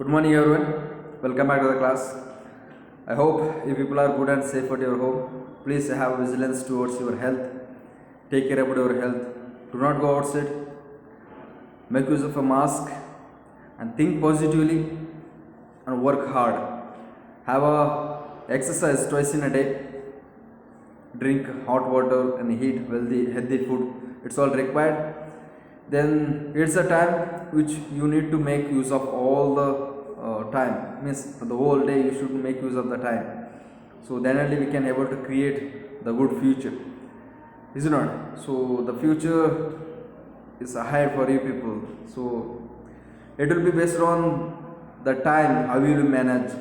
Good morning, everyone. Welcome back to the class. I hope you people are good and safe at your home. Please have vigilance towards your health. Take care about your health. Do not go outside. Make use of a mask and think positively and work hard. Have a exercise twice in a day. Drink hot water and eat healthy food. It's all required. Then it's a time which you need to make use of all the time. Means the whole day you should make use of the time. So then only we can able to create the good future. Is it not? So the future is ahead for you people. So it will be based on the time how you will manage.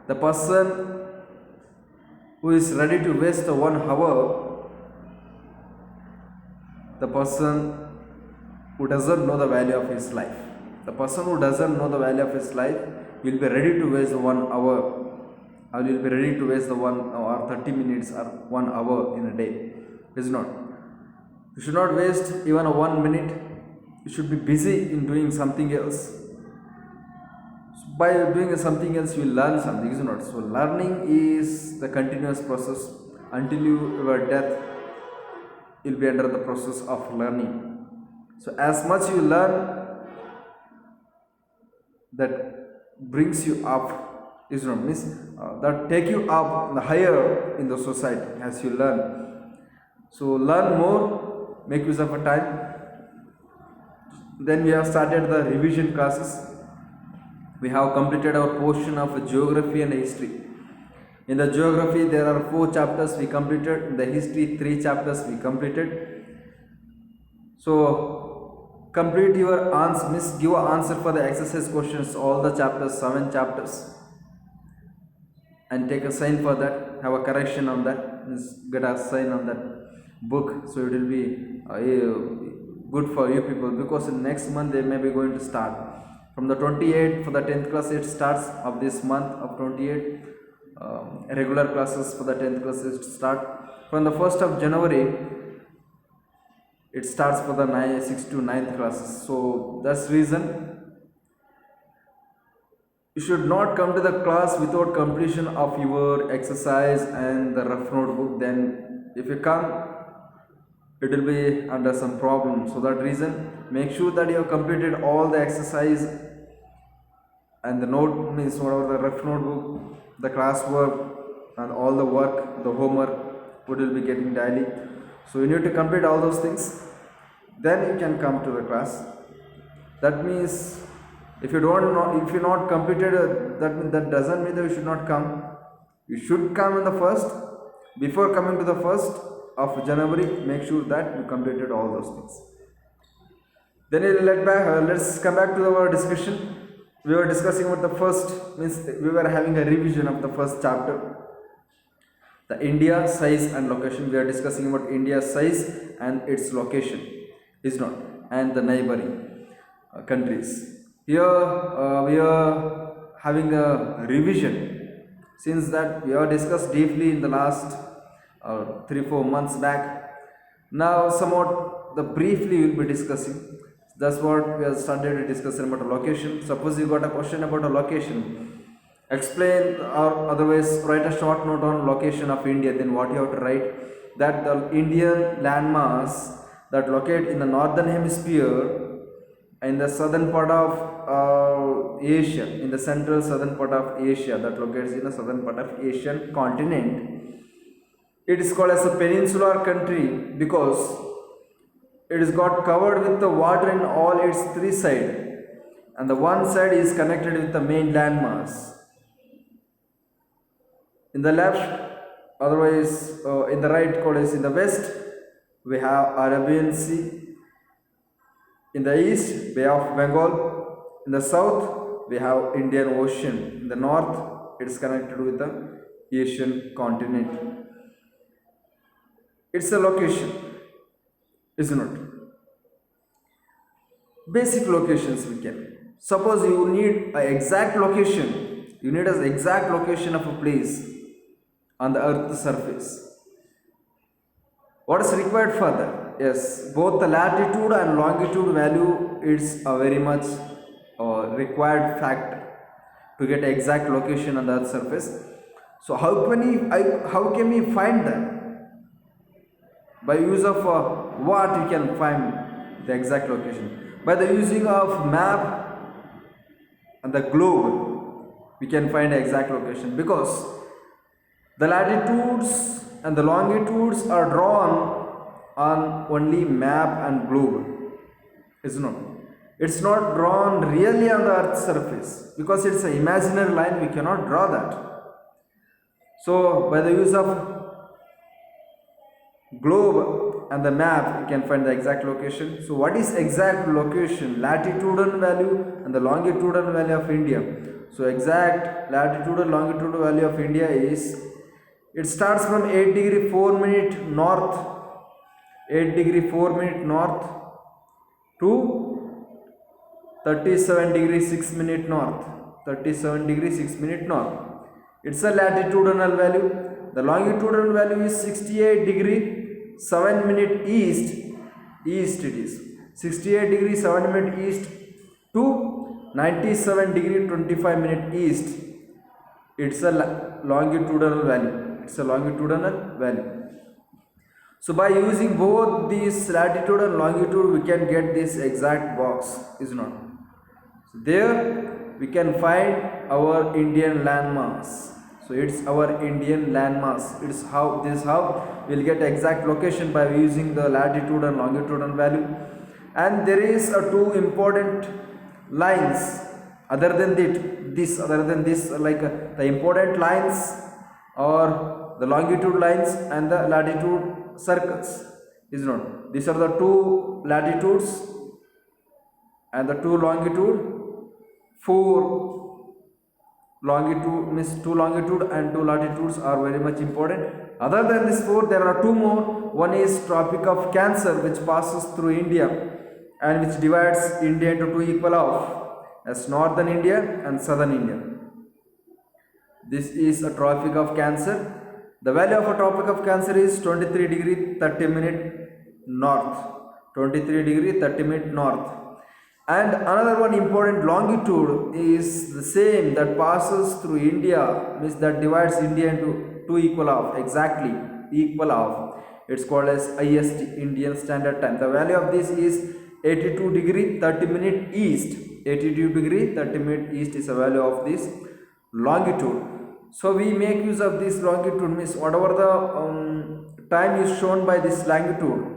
The person who is ready to waste the 1 hour, the person who doesn't know the value of his life. The person who doesn't know the value of his life will be ready to waste the 1 hour, or will be ready to waste the 1 or 30 minutes or 1 hour in a day. Is not. You should not waste even a 1 minute. You should be busy in doing something else. So by doing something else, you will learn something. Is not. So learning is the continuous process until your death. You will be under the process of learning. So as much you learn, that brings you up, is not means that take you up the higher in the society as you learn. So learn more, make use of a time. Then we have started the revision classes. We have completed our portion of geography and history. In the geography there are 4 chapters we completed. In the history 3 chapters we completed. So complete your answer, give an answer for the exercise questions, all the chapters, 7 chapters, and take a sign for that, have a correction on that, get a sign on that book. So it will be good for you people, because in next month they may be going to start from the 28th for the 10th class. It starts of this month of 28th. Regular classes for the 10th class start from the 1st of January. It starts for the 6th to 9th classes. So that's reason you should not come to the class without completion of your exercise and the rough notebook. Then if you come, it will be under some problem. So that reason, make sure that you have completed all the exercise and the note, means whatever the rough notebook, the classwork and all the work, the homework, what will be getting daily. So you need to complete all those things. Then you can come to the class. That means if you don't know, if you not completed, that doesn't mean that you should not come. You should come in the first. Before coming to the 1st of January, make sure that you completed all those things. Then let's come back to our discussion. We were discussing about the first, means we were having a revision of the first chapter, the India size and location. We are discussing about India's size and its location, is not, and the neighboring countries. Here we are having a revision, since that we have discussed deeply in the last 3-4 months back. Now somewhat the briefly we will be discussing. That's what we have started discussing about a location. Suppose you got a question about a location, explain or otherwise write a short note on location of India. Then what you have to write, that the Indian landmass that locate in the northern hemisphere, in the southern part of Asia, in the central southern part of Asia, that locates in the southern part of Asian continent. It is called as a peninsular country because it is got covered with the water in all its 3 sides, and the one side is connected with the main landmass. In the left, otherwise in the right, called as in the west, we have Arabian Sea. In the east, Bay of Bengal. In the south, we have Indian Ocean. In the north, it is connected with the Asian continent. It's a location, isn't it? Basic locations we can. Suppose you need an exact location. You need an exact location of a place on the earth's surface. What is required for that? Yes, both the latitude and longitude value is a very much required fact to get exact location on the earth's surface. So how can we find that? By use of what we can find the exact location? By the using of map and the globe, we can find the exact location, because the latitudes and the longitudes are drawn on only map and globe. It's not drawn really on the earth's surface, because it's an imaginary line. We cannot draw that. So by the use of globe and the map, we can find the exact location. So what is exact location? Latitudinal value and the longitudinal value of India. So exact latitude and longitudinal value of India is, it starts from 8 degree 4 minute north, 8 degree 4 minute north to 37 degree 6 minute north, 37 degree 6 minute north. It's a latitudinal value. The longitudinal value is 68 degree 7 minute east, it is 68 degree 7 minute east to 97 degree 25 minute east. It's a longitudinal value. It's a longitudinal value. So by using both these latitude and longitude, we can get this exact box, is not. So there we can find our Indian landmass. So it's our Indian landmass. This is how we'll get exact location, by using the latitude and longitudinal value. And there is two important lines other than this, like the important lines or the longitude lines and the latitude circles, is not. These are the two latitudes and the two longitude. 4 longitude means 2 longitude and 2 latitudes are very much important. Other than this 4, there are 2 more. One is Tropic of Cancer, which passes through India and which divides India into 2 equal half, as northern India and southern India. This is a Tropic of Cancer. The value of a Tropic of Cancer is 23 degree 30 minute north, 23 degree 30 minute north. And another one important longitude is the same, that passes through India, means that divides India into 2 equal half, exactly equal half. It's called as IST, Indian Standard Time. The value of this is 82 degree 30 minute east. 82 degree 30 minute east is the value of this longitude. So we make use of this longitude, means whatever the time is shown by this longitude,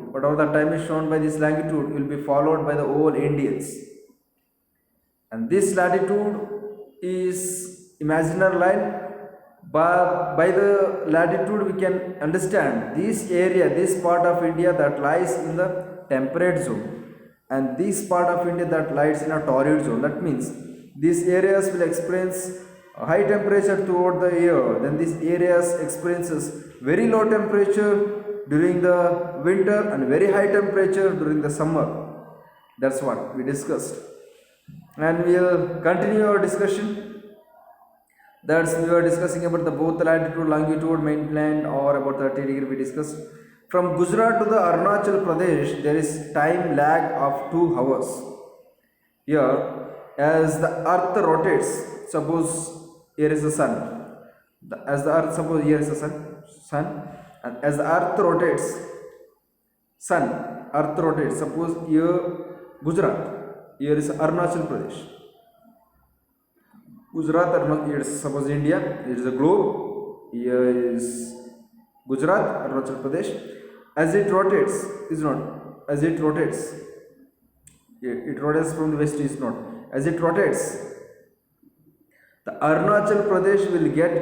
will be followed by the whole Indians. And this latitude is imaginary line, but by the latitude we can understand this area, this part of India that lies in the temperate zone, and this part of India that lies in a torrid zone. That means these areas will experience a high temperature throughout the year, then these areas experiences very low temperature during the winter and very high temperature during the summer. That's what we discussed, and we will continue our discussion. That's we were discussing about the both latitude, longitude, mainland, or about 30 degree we discussed. From Gujarat to the Arunachal Pradesh, there is time lag of 2 hours. Here, as the earth rotates, suppose here is the sun. Suppose here is the sun, and as the earth rotates, earth rotates. Suppose here Gujarat, here is Arunachal Pradesh. Gujarat, here is suppose India, here is a globe, here is Gujarat, Arunachal Pradesh. As it rotates, it rotates from the west east north. As it rotates, the Arunachal Pradesh will get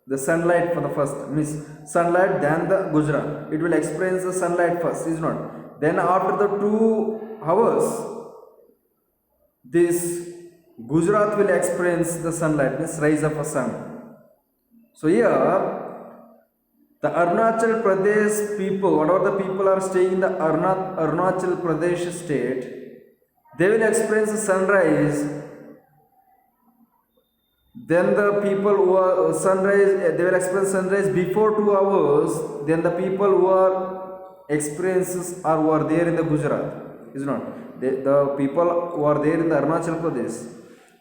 the sunlight for the first, means sunlight, then the Gujarat. It will experience the sunlight first, is not. Then after the 2 hours, this Gujarat will experience the sunlight, means rise of a sun. So here, the Arunachal Pradesh people, whatever the people are staying in the Arunachal Pradesh state, they will experience the sunrise. Then the people who are they will experience sunrise before 2 hours. Then the people who are experiences or who are there in the Gujarat, is not. The people who are there in the Arunachal Pradesh,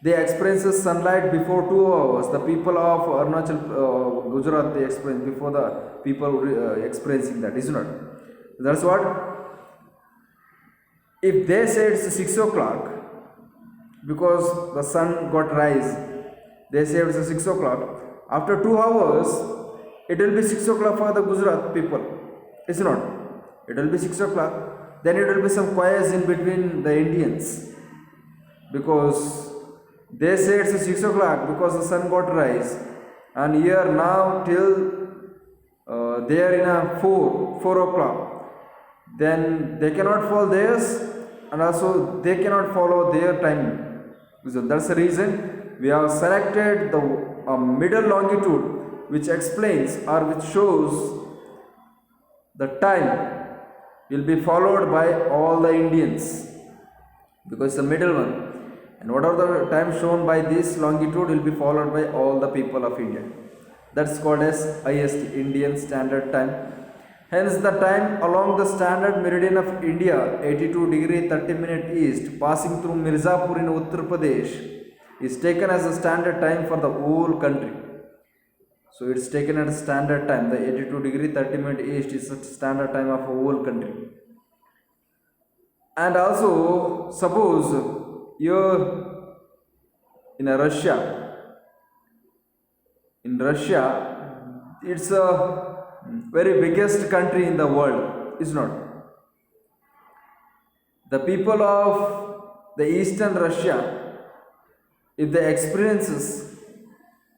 They experience sunlight before 2 hours. The people of Arunachal, Gujarat, they experience before the people experiencing that, isn't it? That's what. If they say it's 6 o'clock, because the sun got rise, they say it's 6 o'clock. After 2 hours, it will be 6 o'clock for the Gujarat people. It's not. It will be 6 o'clock. Then it will be some choirs in between the Indians, because they say it's 6 o'clock because the sun got rise, and here now till they are in a 4 o'clock. Then they cannot follow theirs, and also they cannot follow their time. So that's the reason we have selected the middle longitude, which explains or which shows the time will be followed by all the Indians, because the middle one, and whatever the time shown by this longitude will be followed by all the people of India. That's called as IST, Indian Standard Time. Hence the time along the standard meridian of India, 82 degree 30 minute east, passing through Mirzapur in Uttar Pradesh, is taken as a standard time for the whole country. So it's taken as a standard time. The 82 degree 30 minute east is a standard time of a whole country. And also, suppose you're in Russia, it's a very biggest country in the world, is not? The people of the eastern Russia, if they experiences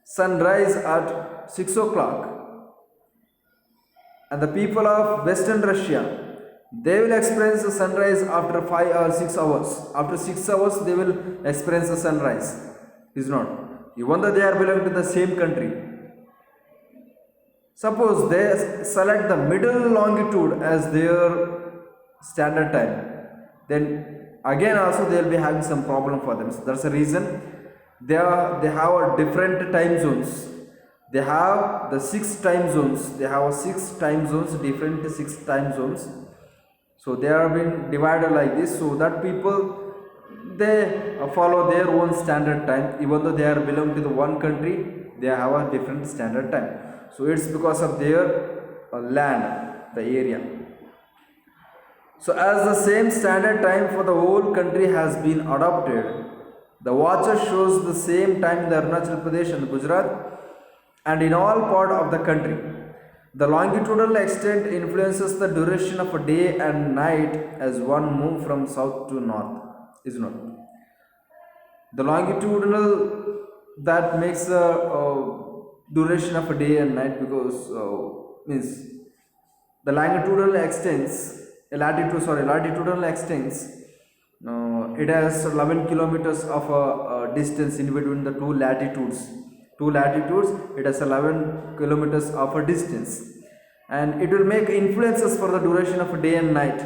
sunrise at 6 o'clock, and the people of western Russia, they will experience the sunrise after 5 or 6 hours. After 6 hours, they will experience the sunrise, is not? Even though they are belonging to the same country. Suppose they select the middle longitude as their standard time, then again also they will be having some problem for them. So that's the reason they have a different time zones. They have the 6 time zones. They have 6 time zones, different 6 time zones. So they are being divided like this, so that people, they follow their own standard time. Even though they are belong to the one country, they have a different standard time. So it's because of their land, the area. So as the same standard time for the whole country has been adopted, the watcher shows the same time in the Arunachal Pradesh and Gujarat and in all part of the country. The longitudinal extent influences the duration of a day and night as one moves from south to north, is not? The longitudinal, that makes a duration of a day and night, because means the latitudinal extents, it has 11 kilometers of a distance in between the two latitudes. It has 11 kilometers of a distance, and it will make influences for the duration of a day and night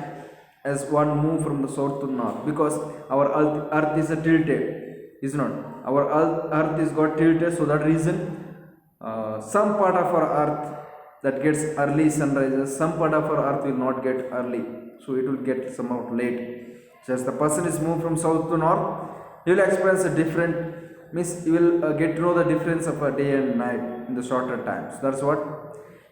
as one move from the south to north, because our earth is tilted, is not? Our earth is got tilted, so that reason some part of our earth that gets early sunrises, some part of our earth will not get early, so it will get somewhat late. So as the person is moved from south to north, he will experience a different, means you will get to know the difference of a day and night in the shorter time. So that's what.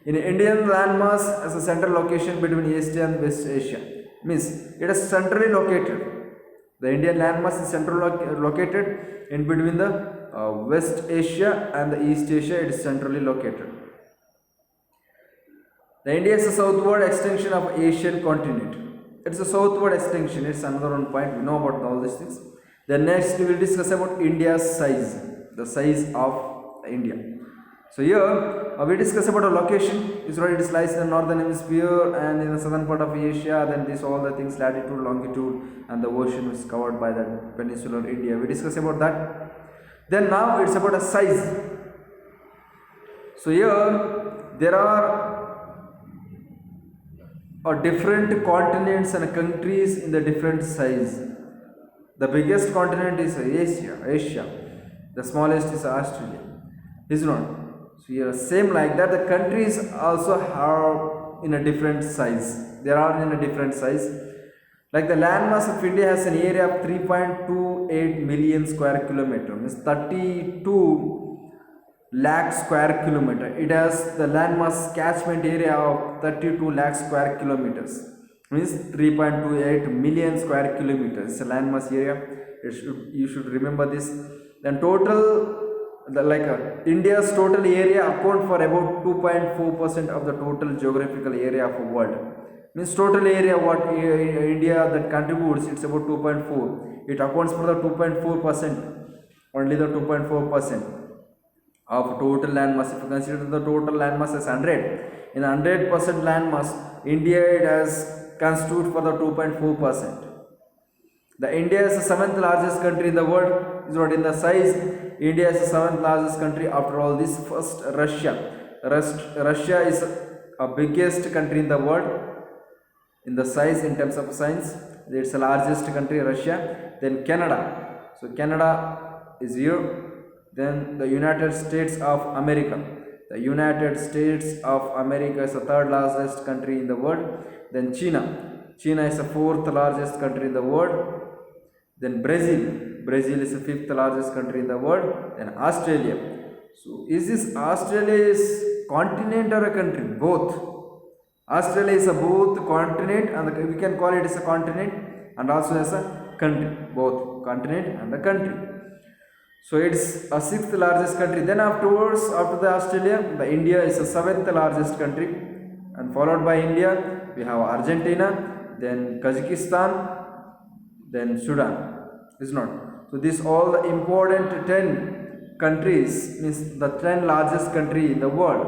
In Indian landmass as a central location between East and West Asia, means it is centrally located. The Indian landmass is centrally located in between the West Asia and the East Asia. It is centrally located. The India is a southward extension of Asian continent. It's a southward extension. It's another one point. We know about all these things. Then next we will discuss about India's size, the size of India. So here we discuss about a location. It's right. It lies in the northern hemisphere and in the southern part of Asia. Then this all the things, latitude, longitude, and the ocean is covered by the peninsular India. We discuss about that. Then now it's about a size. So here there are different continents and countries in the different size. The biggest continent is Asia. The smallest is Australia. Is not? So here same like that. The countries also have in a different size. They are in a different size. Like the landmass of India has an area of 3.28 million square kilometer, means 32 lakh square kilometer. It has the landmass catchment area of 32 lakh square kilometers, means 3.28 million square kilometers. It's a landmass area. You should remember this. Then total, India's total area account for about 2.4% of the total geographical area of the world. Means total area what India that contributes, it's about 2.4. It accounts for the 2.4%, only the 2.4% of total landmass. If you consider the total landmass as 100, in 100% landmass, India it has constitute for the 2.4%. The India is the seventh largest country in the world. Is what in the size, India is the seventh largest country after all this. First, Russia. Russia is a biggest country in the world in the size, in terms of science. It's the largest country, Russia. Then Canada. So Canada is here. Then the United States of America. The United States of America is the third largest country in the world. Then China. China is the fourth largest country in the world. Then Brazil. Brazil is the fifth largest country in the world. Then Australia. So is this Australia is continent or a country? Both. Australia is a both continent, and we can call it as a continent and also as a country. Both continent and a country. So it's a sixth largest country. Then afterwards, after the Australia, the India is the seventh largest country, and followed by India, we have Argentina, then Kazakhstan, then Sudan. Is not. So these all the important 10 countries, means the 10 largest country in the world.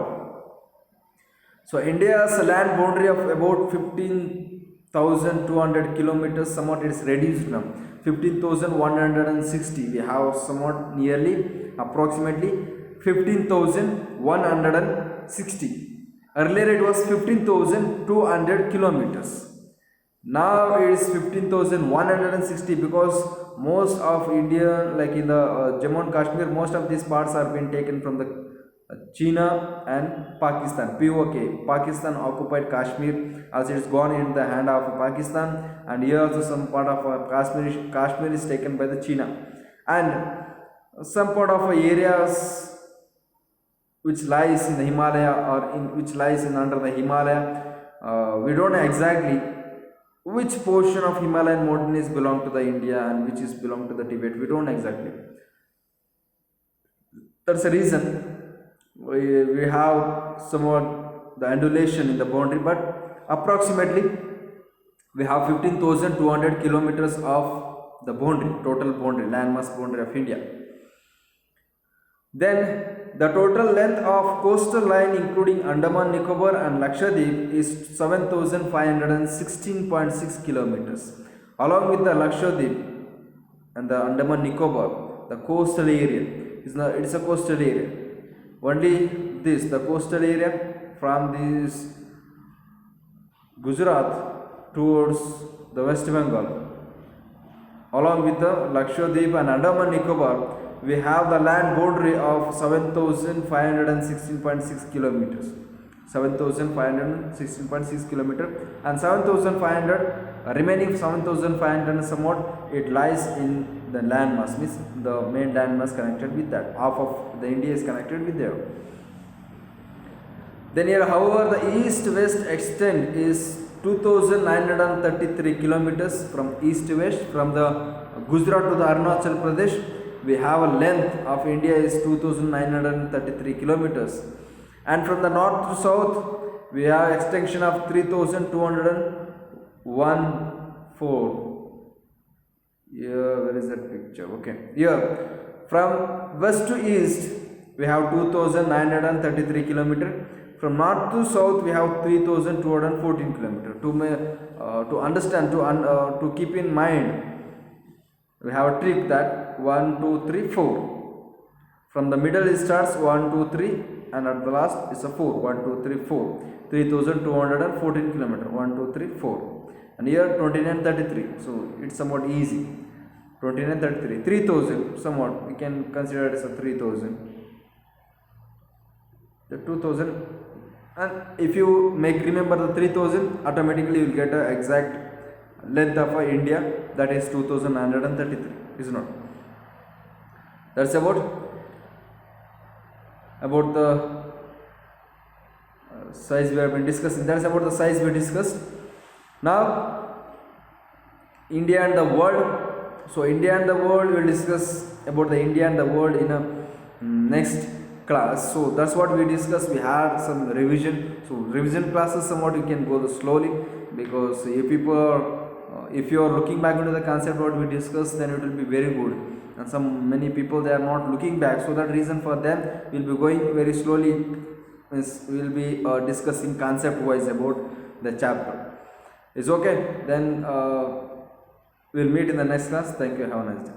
So India has a land boundary of about 15,200 kilometers. Somewhat it is reduced now. 15,160. We have somewhat nearly approximately 15,160. Earlier it was 15,200 kilometers. Now it is 15,160 because most of India, like in the Jammu and Kashmir, most of these parts are being taken from the China and Pakistan. POK, Pakistan occupied Kashmir, as it is gone in the hand of Pakistan, and here also some part of Kashmir is taken by the China, and some part of areas which lies in the Himalaya or which lies in under the Himalaya. We don't know exactly which portion of Himalayan mountains belong to the India and which is belong to the Tibet. We don't know exactly. That's the reason we have somewhat the undulation in the boundary, but approximately we have 15,200 kilometers of the boundary, total boundary, landmass boundary of India. Then the total length of coastal line including Andaman Nicobar and Lakshadweep is 7,516.6 kilometers. Along with the Lakshadweep and the Andaman Nicobar, the coastal area it's a coastal area. Only this, the coastal area from this Gujarat towards the West Bengal, along with the Lakshadweep and Andaman Nicobar, we have the land boundary of 7,516.6 kilometers. 7,516.6 kilometers, and 7,500 remaining 7,500 somewhat it lies in the landmass, means the main landmass connected with that. Half of the India is connected with there. Then here, however, the east-west extent is 2,933 kilometers from east to west. From the Gujarat to the Arunachal Pradesh, we have a length of India is 2,933 kilometers, and from the north to south we have extension of 3,214. Here, where is that picture? Okay, here from west to east we have 2,933 kilometers. From north to south we have 3,214 kilometers. To understand, to keep in mind, we have a trick that 1, 2, 3, 4. From the middle it starts 1, 2, 3, and at the last is a 4. 1, 2, 3, 4. 3,214 kilometers. 1, 2, 3, 4. And here 2933. So it's somewhat easy. 2933. 3,000. Somewhat we can consider it as a 3,000. The 2,000. And if you remember the 3,000, automatically you will get an exact length of India, that is 2933, is not. That's about the size we have been discussing. That's about the size we discussed. Now India and the world. So India and the world, we'll discuss about the India and the world in a next class. So that's what we discussed. We had some revision. So revision classes somewhat you can go slowly, because if people are, if you are looking back into the concept what we discussed, then it will be very good. And many people, they are not looking back, so that reason for them we'll be going very slowly. Means we'll be discussing concept wise about the chapter. Is okay? Then we'll meet in the next class. Thank you. Have a nice day.